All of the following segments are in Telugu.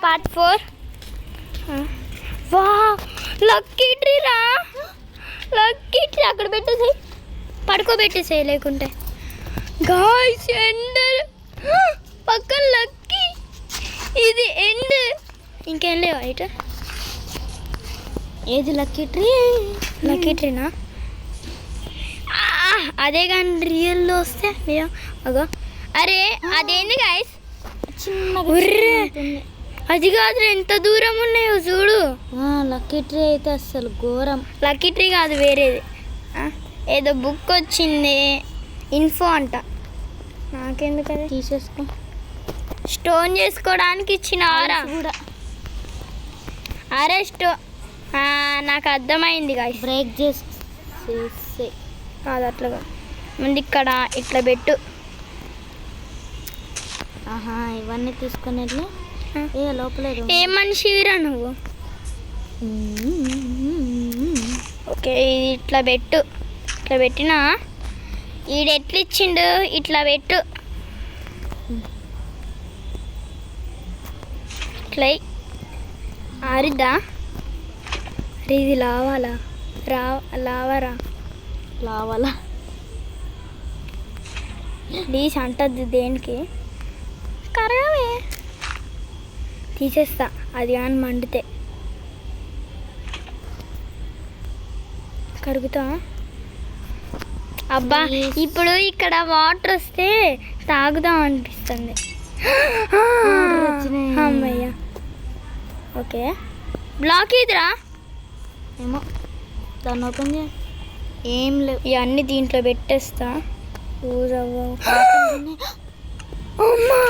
పార్ట్ 4. వా లక్కీ ట్రీ రా, లక్కీ ట్రీ అక్కడ పెట్టేసాయి, పడుకోబెట్టేసాయి లేకుంటే. గాయ్స్ ఎండ్ పక్కన లక్కీ, ఇది ఎండ్. ఇంకేం లేవు అయితే. ఏది లక్కీ ట్రీ? లక్కీ ట్రీనా? అదే కానీ రియల్లో వస్తే అగో. అరే అదేంది గాయస్, అది కాదు, ఎంత దూరం ఉన్నాయో చూడు. లక్కీ ట్రీ అయితే అసలు ఘోరం. లక్కీ ట్రీ కాదు, వేరేది. ఏదో బుక్ వచ్చింది, ఇన్ఫో అంట. నాకెందుకు అది? తీసేసుకో. స్టోన్ చేసుకోవడానికి ఇచ్చిన ఆరా కూడా. అరే నాకు అర్థమైంది గాయస్. బ్రేక్ చేసే కాదు అట్లా ముందు ఇక్కడ ఇట్లా పెట్టు. ఇవన్నీ తీసుకొని వెళ్ళి లోపల ఏ మనిషివిరా నువ్వు? ఓకే ఇది ఇట్లా పెట్టు. ఇట్లా పెట్టినా ఈడు ఎట్లా ఇచ్చిండు, ఇట్లా పెట్టు. ఇట్లా ఆరిద్దా? ఇది లావాలా? లావరా? లావాలా ప్లీజ్ అంటద్దు దేనికి. కరగవే, తీసేస్తా అది కానీ మండితే. కరుగుతా. అబ్బా ఇప్పుడు ఇక్కడ వాటర్ వస్తే తాగుదాం అనిపిస్తుంది. అమ్మయ్య. ఓకే బ్లాక్ ఇదిరా ఏమో, దాన్ని ఓపెన్ చేయ. ఏం లేవు, ఇవన్నీ దీంట్లో పెట్టేస్తా. అమ్మా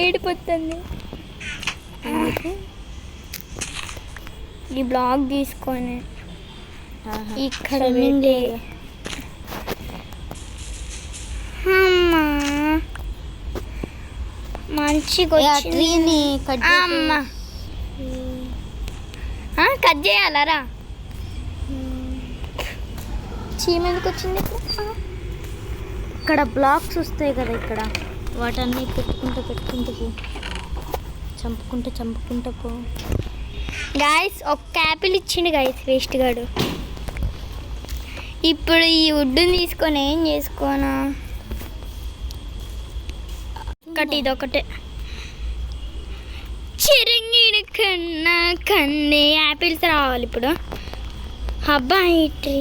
ఏడిపోతుంది. ఈ బ్లాక్ తీసుకొని ఇక్కడ వెళ్ళి మంచిగా ట్రీని అమ్మా కట్ చేయాలరా. చీమ ఎందుకు వచ్చింది? ఇక్కడ బ్లాక్స్ వస్తాయి కదా, ఇక్కడ వాటన్నీ పెట్టుకుంటూ పో, చంపుకుంటూ పో. గాయస్ ఒక్క యాపిల్ ఇచ్చిండు గాయస్ వేస్ట్ గాడు. ఇప్పుడు ఈ వుడ్ని తీసుకొని ఏం చేసుకోనా? ఒకటి ఇదొకటే. చిరంగిడి కన్నా కన్నీ యాపిల్స్ రావాలి ఇప్పుడు. అబ్బా ట్రీ.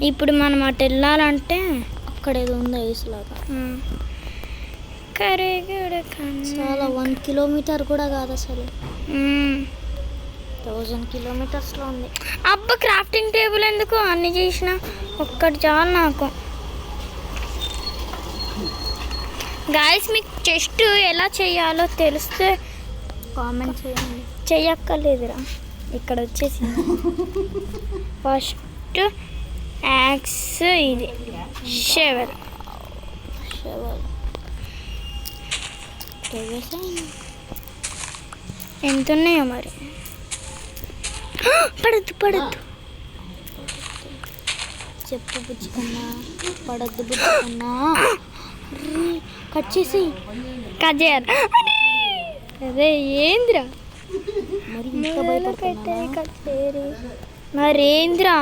ఇప్పుడు మనం అటు వెళ్ళాలంటే అక్కడ ఏదో ఉంది ఐస్లాగా. చాలా 1 కిలోమీటర్ కూడా కాదు అసలు, 1000 కిలోమీటర్స్లో ఉంది. అబ్బా క్రాఫ్టింగ్ టేబుల్ ఎందుకు అన్ని చేసిన, ఒక్కటి చాలు నాకు. గాయస్ మీకు చెస్ట్ ఎలా చేయాలో తెలిస్తే కామెంట్ చేయండి. చెయ్యక్కర్లేదురా, ఇక్కడ వచ్చేసింది. ఫస్ట్ యాక్స్, ఇది షెవెల్. ఎంత ఉన్నాయో మరి. పడద్దు చెప్పు బుజ్జి కన్నా, పడద్దు బుజ్జి కన్నా. కట్ చేయాలి. అదే ఏంద్రా మరేంద్రా,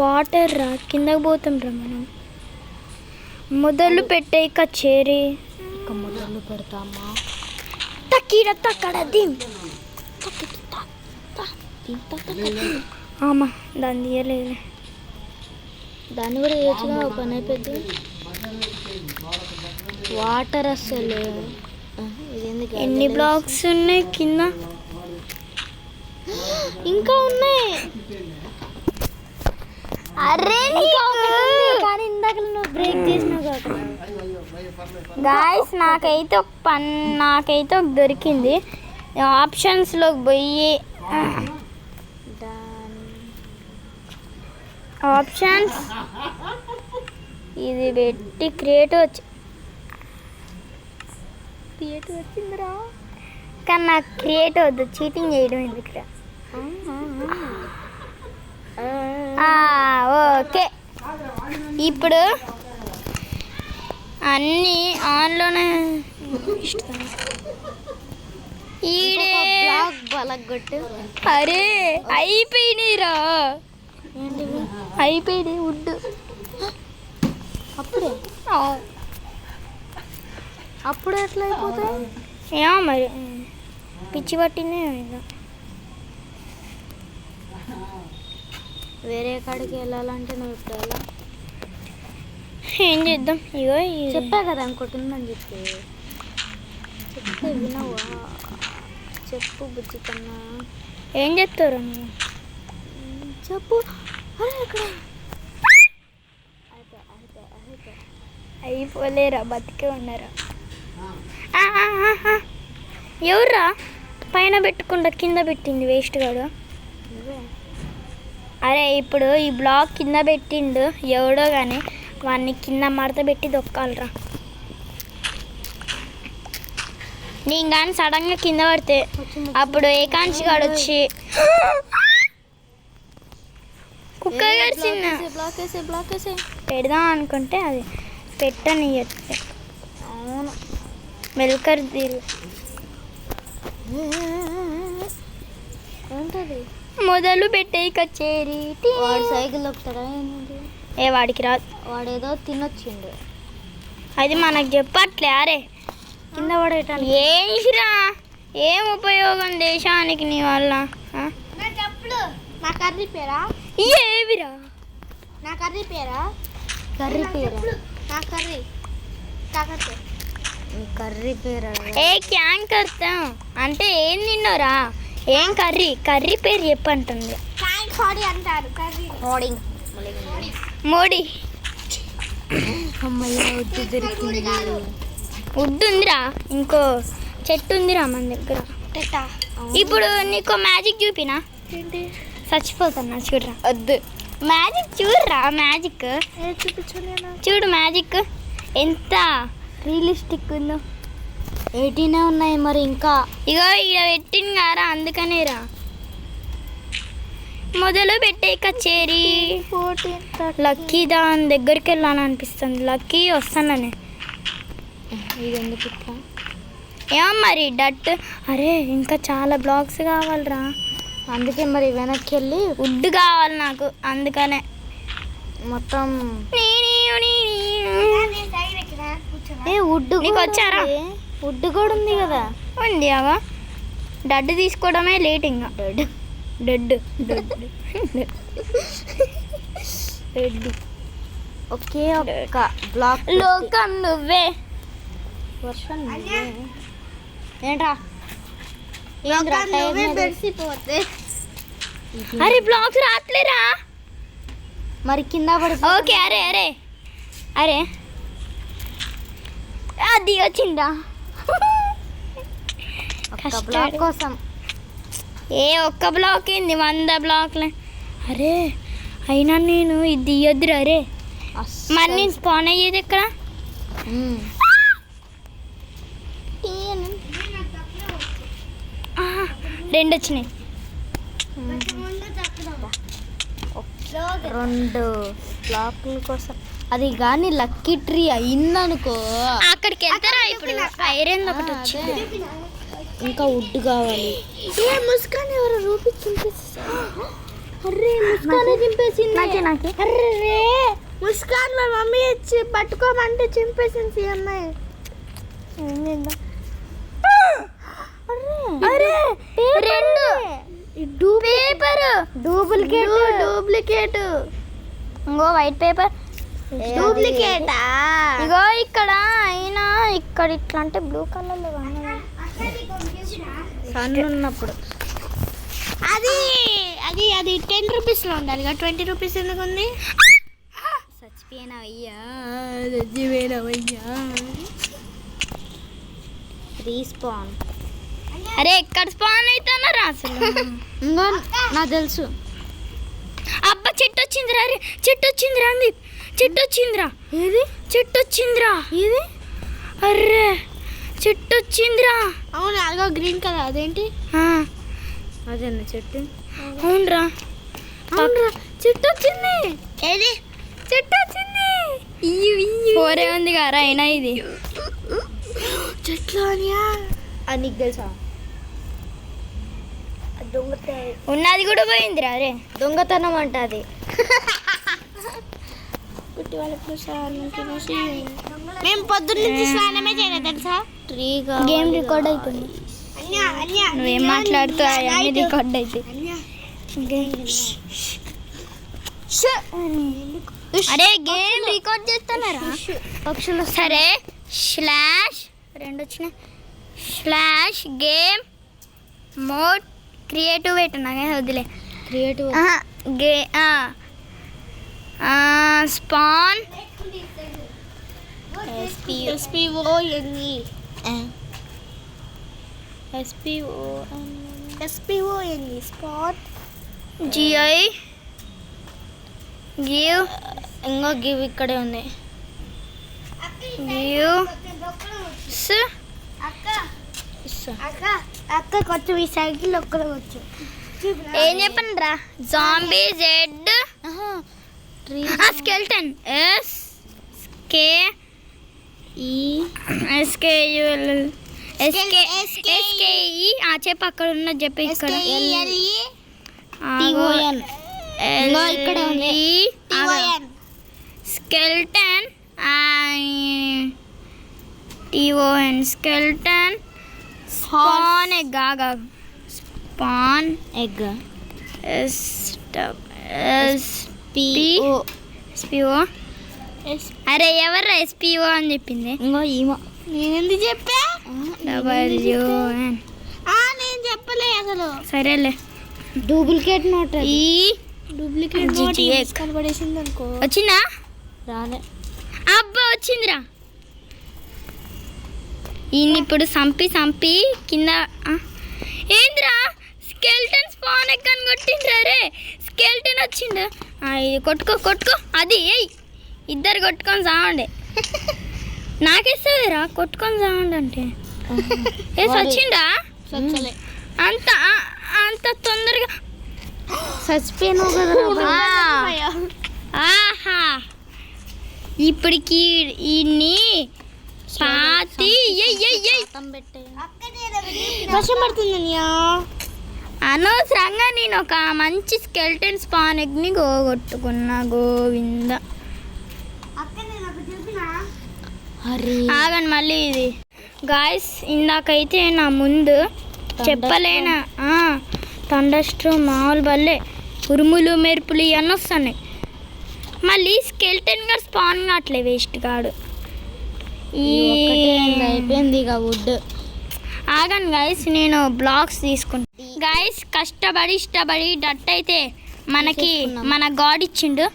వాటర్ రా, కిందకి పోతాం రా మనం. మొదలు పెట్టే కచేరీ. ఇక మొదలు పెడతామా? తక్కడ అమ్మా దాన్ని తీయలేదు. దాన్ని కూడా వేయచ్చుగా, ఒక పని అయిపోద్ది. వాటర్ అసలు ఎన్ని బ్లాక్స్ ఉన్నాయి కింద? ఇంకా ఉన్నాయి. అరే కానీ ఇందాక నువ్వు బ్రేక్ చేసినావు కదా. గాయస్ నాకైతే ఒక దొరికింది. ఆప్షన్స్లోకి పోయి ఆప్షన్స్ ఇది పెట్టి క్రియేటివ్ వచ్చిందిరా. కానీ నాకు క్రియేటివ్ వద్దు, చీటింగ్ చేయడం ఎందుకురా. ఓకే ఇప్పుడు అన్నీ ఆన్లోనే ఈడే బ్లాక్ బలగొట్టు. అరే అయిపోయినాయిరా, ఏంటివి? అయిపోయినాయి వుడ్. అప్పుడే అప్పుడు ఎట్లా అయిపోతాయి? ఏమో మరి పిచ్చి పట్టింది ఇంకా. వేరే కాడికి వెళ్ళాలంటే నువ్వు ఇప్పుడు ఎలా? ఏం చేద్దాం, ఇగో చెప్పా కదా ఇంకోటి ఉందని చెప్పి. చెప్తే వినవా? చెప్పు బుజ్జి కన్నా. ఏం చెప్తారు నువ్వు? చెప్పు. అరే ఇక్కడ అయిపోలేరా, బతికే ఉన్నారా? ఎవర్రా పైన పెట్టకుండా కింద పెట్టింది వేస్ట్ కాదు? అరే ఇప్పుడు ఈ బ్లాక్ కింద పెట్టిండు ఎవడో కానీ, వాడిని కింద మడత పెట్టి దొక్కాలరా. నేను కానీ సడన్గా కింద పడితే అప్పుడు ఏకాంక్షి గాడు వచ్చి కుక్క గడిచింది బ్లాక్ వేసే పెడదాం అనుకుంటే అది పెట్టనియట్లే. అవును మెల్కర్ దీలు ఏంటది? మొదలు పెట్టే కచేరీ. వాడు సైకిల్ దొక్కుతాడా ఏంటి? ఏ వాడికి రాదు, వాడేదో తినొచ్చిండు. అది మనకు చెప్పట్లే. అరే కింద పడేటానికి ఏంటిరా, ఏం ఉపయోగం దేశానికి నీ వల్ల? నా కర్రీ పేరా? ఏవిరా నా కర్రీ పేరా? కర్రీ పేరా? నా కర్రీ కర్రీ పేరా? ఏ క్యాన్ కర్తా అంటే ఏం తిన్నారా? ఏం కర్రీ? కర్రీ పేరు చెప్పంటుంది. అంటారు కర్రీ. మోడీ. అమ్మయ్య వద్దు దొరికింది. వుడ్ ఉందిరా, ఇంకో చెట్టు ఉందిరా మన దగ్గర. ఇప్పుడు నీకు మ్యాజిక్ చూపినా? ఏంటి? చచ్చిపోతున్నా చూడరా. వద్దు మ్యాజిక్ చూడరా, మ్యాజిక్ చూపించలేనా? చూడు మ్యాజిక్ ఎంత రియలిస్టిక్ ఉందో. 18 ఉన్నాయి మరి ఇంకా. ఇగో ఇక పెట్టింది కారా, అందుకనే రా. మొదలు పెట్టే కచేరీ. 14 లక్కీ దాని దగ్గరికి వెళ్ళాలనిపిస్తుంది. లక్కీ వస్తానని. ఇది ఎందుకు ఇట్లా? ఏమో మరి డట్. అరే ఇంకా చాలా బ్లాక్స్ కావాలరా, అందుకే మరి వెనక్కి వెళ్ళి వుడ్ కావాలి నాకు, అందుకనే మొత్తం. వుడ్ నీకు వచ్చారా? వుడ్ కూడా ఉంది కదా. ఉంది అవా. డడ్ తీసుకోవడమే లేట్ ఇంకా. డెడ్ ఒకే ఒక్క బ్లాక్. లోకం నువ్వే. వర్షం ఏంట్రా? అరే బ్లాక్స్ రావట్లేరా. మరి కింద పడి. ఓకే అరే అరే అరే అది వచ్చిందా? బ్లాక్ కోసం ఏ ఒక్క బ్లాక్ ఏంది, 100 బ్లాక్లే. అరే అయినా నేను ఇది తీయొద్దురా. అరే మరి నేను స్పాన్ అయ్యేది ఎక్కడ? రెండు వచ్చినాయి. 2 బ్లాకుల కోసం. అది కానీ లక్కీ ట్రీ అయిందనుకో, అక్కడికి వెళ్తారా? ఇప్పుడు ఐరన్ ఒకటి వచ్చింది, ఇంకా వుడ్ కావాలి. ఏ ముస్కాన్ ఎవరో రూపీ చింపేస్తారు. అర్రే ముస్కాన్ చింపేసింది. అర్రే ముస్కాన్ మా మమ్మీ ఇచ్చి పట్టుకోమంటే చింపేసింది ఈ అమ్మాయి. ఏం చేద్దాం? అరే రెండు పేపర్ డూప్లికేట్. ఇంకో వైట్ పేపర్ డూప్లికేటా? ఇగో ఇక్కడ అయినా ఇక్కడ ఇట్లా అంటే బ్లూ కలర్లో సన్ ఉన్నప్పుడు. అది అది అది 10 రూపీస్లో ఉండాలి, 20 రూపీస్ ఎందుకు ఉంది? చచ్చిపోయినావయ్యా. రీస్పాన్. అరే ఎక్కడ స్పాన్ అవుతున్నారా అసలు? ఇంకో నాకు తెలుసు. అబ్బా చెట్టు వచ్చిందిరా. అరే చెట్టు వచ్చిందిరా అంది, చెట్టు వచ్చిందిరా. ఏది చెట్టు వచ్చిందిరా? ఏది? అర్రే చెట్టు వచ్చిందిరా. అవును అదిగో గ్రీన్ కలర్. అదేంటి? అదేనా చెట్టు? అవునరా చెట్టు వచ్చింది. ఏది? చెట్టు వచ్చింది. పోరే ఉంది కదా అయినా ఇది చెట్లు అనియా అది నీకు తెలుసా? ఉన్నది కూడా పోయిందిరా అరే. దొంగతనం అంట అది. మేము పొద్దున్న స్నానమే చేయలేదు తెలుసా. గేమ్ రికార్డ్ అవుతుంది. నువ్వేం మాట్లాడుతావు? అన్ని రికార్డ్ అయితే. అరే గేమ్ రికార్డ్ చేస్తున్నారా పక్షులు? సరే స్లాష్ 2 వచ్చినాయి. స్లాష్ గేమ్ మోడ్ క్రియేటివ్ పెట్టినా వదిలే. Creative span SPONE spot GI give ఇంకో గివ్ ఇక్కడే ఉంది. గివ్ అక్క కొంచెం ఈ సైకిల్ ఒక్కడే వచ్చు. ఏం చెప్పండి రా. జాంబీ జెడ్ స్కెల్టన్ SKE చెప్పు అక్కడ ఉన్నది చెప్పి. ఇక్కడ ఇక్కడ ఉంది skeleton TON skeleton span egg span egg SPO. అరే ఎవర్రా SPO అని చెప్పింది? ఇంకో ఈమో. నేను ఎందుకు చెప్పా? WN. నేను చెప్పలే అసలు. సరేలే. Duplicate note. Duplicate note GTX కనబడేసింది అనుకో. వచ్చిందా? రాలే. అబ్బా వచ్చిందిరా. ఈయన ఇప్పుడు సంపి కింద ఏంద్రా స్కెల్టన్ స్పాన్ ఎక్కని కొట్టిండ్రా. రే స్కెల్టన్ వచ్చిండు. ఇది కొట్టుకో అది ఇద్దరు కొట్టుకొని సావండి. నాకేస్తావేరా కొట్టుకొని సావండి అంటే. వచ్చిండా? అంత తొందరగా చచ్చిపోయాను కదా. ఆహా ఇప్పటికి ఇన్ని పాతి వర్షం పడుతుంది. అనవసరంగా నేను ఒక మంచి స్కెల్టన్ స్పాన్ ఎగ్ని గోగొట్టుకున్నా. గోవింద. ఆగండి మళ్ళీ ఇది గాయస్. ఇందాకైతే నా ముందు చెప్పలేనా థండర్స్టార్మ్ మామూలు వల్లే ఉరుములు మెరుపులు ఇవన్నీ వస్తున్నాయి. మళ్ళీ స్కెల్టన్ గా స్పాన్ కావట్లే వేస్ట్ కాడు. అయిపోయింది ఇక వుడ్. ఆగండి గైస్ నేను బ్లాక్స్ తీసుకుంటా. గైస్ ఇష్టపడి డట్ అయితే మనకి మన గాడ్ ఇచ్చిండు.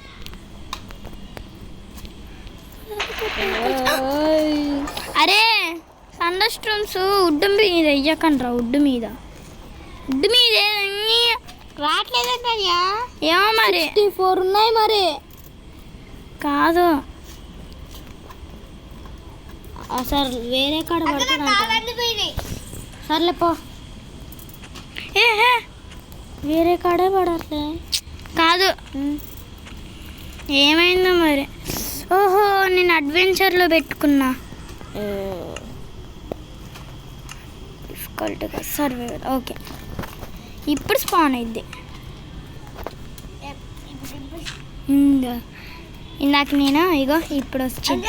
అరే థండర్స్టార్మ్స్ వుడ్ మీద వెయ్యకండ్రా. వుడ్ మీద రావట్లేదంటా. ఏమో మరి 4 ఉన్నాయి మరి. కాదు సార్ వేరే కాడ పడుతుంది. సర్లే పో. వేరే కాడే పడట్లే. కాదు ఏమైందో మరి. ఓహో నేను అడ్వెంచర్లో పెట్టుకున్నా. డిఫికల్ట్గా సర్వైవల్. ఓకే ఇప్పుడు స్పాన్ అయింది. ఇందాక నేను ఇగో ఇప్పుడు వచ్చింది.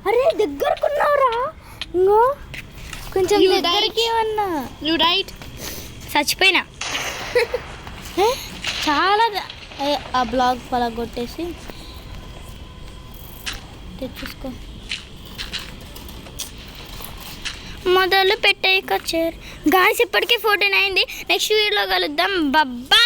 అరే దగ్గరకున్నావురా. ఇంకో కొంచెం దగ్గరికి ఏమన్నా చచ్చిపోయినా. చాలా ఆ బ్లాగ్ పలగొట్టేసి తెచ్చేసుకో. మొదలు పెట్టేయకొచ్చారు గాయస్. ఇప్పటికే 14 అయింది. నెక్స్ట్ వీడియోలో కలుద్దాం. బాయ్.